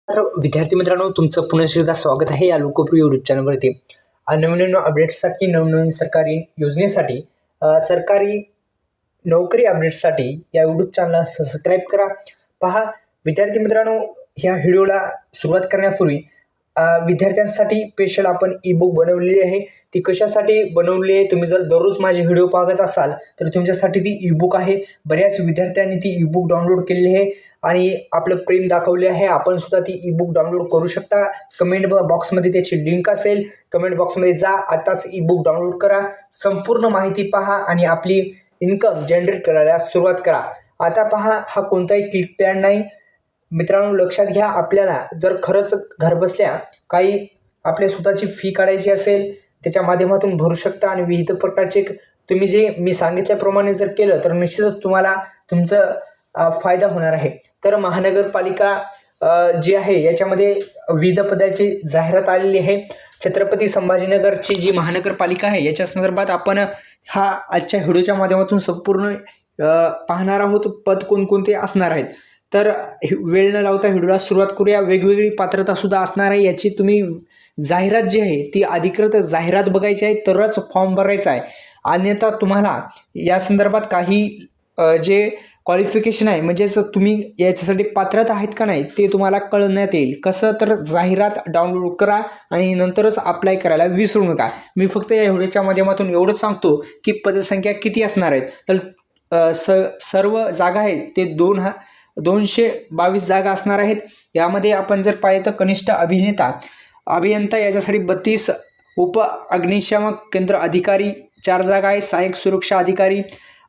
तर विद्यार्थी मित्रांनो, तुमचं पुन्हा एकदा स्वागत आहे या लोकप्रिय यूट्यूब चॅनलवरती. नवनवीन अपडेट्ससाठी, नवनवीन सरकारी योजनेसाठी, सरकारी नोकरी अपडेट्ससाठी या यूट्यूब चॅनलला सबस्क्राईब करा. पहा विद्यार्थी मित्रांनो, ह्या व्हिडिओला सुरुवात करण्यापूर्वी विद्यार्थ्यांसाठी स्पेशल आपण ई-बुक बनवलेली आहे. ती कशासाठी बनवली आहे? तुम्ही जर दररोज माझे व्हिडिओ पाहत असाल तर तुमच्यासाठी ती ई-बुक आहे. बऱ्याच विद्यार्थ्यांनी ती ई-बुक डाउनलोड केलेली आहे आणि आपलं प्रेम दाखवले आहे. आपण सुद्धा ती ई-बुक डाउनलोड करू शकता. कमेंट बॉक्समध्ये त्याची लिंक असेल. कमेंट बॉक्समध्ये जा, आताच ई-बुक डाउनलोड करा, संपूर्ण माहिती पहा आणि आपली इन्कम जनरेट करायला सुरुवात करा. आता पहा, हा कोणताही क्लिक पॅड नाही मित्रांनो. लक्षात घ्या, आपल्याला जर खरंच घरबसल्या काही आपल्या स्वतःची फी काढायची असेल त्याच्या माध्यमातून भरू शकता आणि विविध प्रकारचे तुम्ही जे मी सांगितल्याप्रमाणे जर केलं तर निश्चितच तुम्हाला तुमचं फायदा होणार आहे. तर महानगरपालिका जी आहे याच्यामध्ये विविध पदाची जाहिरात आलेली आहे. छत्रपती संभाजीनगरची जी महानगरपालिका आहे याच्या संदर्भात आपण हा आजच्या व्हिडिओच्या माध्यमातून संपूर्ण पाहणार आहोत. पद कोणकोणते असणार आहेत. तर वेळ न लावता व्हिडिओला सुरुवात करूया. वेगवेगळी पात्रता सुद्धा असणार आहे. याची तुम्ही जाहिरात जी आहे ती अधिकृत जाहिरात बघायची आहे तरच फॉर्म भरायचा आहे. अन्यथा तुम्हाला या संदर्भात काही जे क्वालिफिकेशन आहे म्हणजेच तुम्ही याच्यासाठी पात्रता आहेत का नाही ते तुम्हाला कळण्यात येईल. कसं तर जाहिरात डाउनलोड करा आणि नंतरच अप्लाय करायला विसरू नका. मी फक्त या व्हिडिओच्या माध्यमातून एवढंच सांगतो की पदसंख्या किती असणार आहेत. तर सर्व जागा आहेत ते 222 जागा असणार आहेत. यामध्ये आपण जर पाहिलं तर कनिष्ठ अभियंता याच्यासाठी 32, उप अग्निशामक केंद्र अधिकारी 4 जागा आहेत. सहाय्यक सुरक्षा अधिकारी,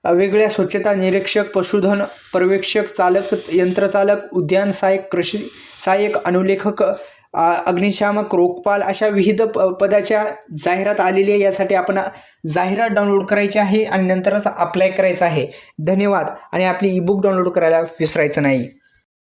वेगवेगळ्या स्वच्छता निरीक्षक, पशुधन पर्यवेक्षक, चालक, यंत्रचालक, उद्यान सहाय्यक, कृषी सहाय्यक, अनुलेखक, अग्निशामक, रोखपाल अशा विविध पदाच्या जाहिरात आलेली आहे. यासाठी आपण जाहिरात डाउनलोड करायची आहे आणि नंतरच अप्लाय करायचं आहे. धन्यवाद आणि आपली ई-बुक डाउनलोड करायला विसरायचं नाही.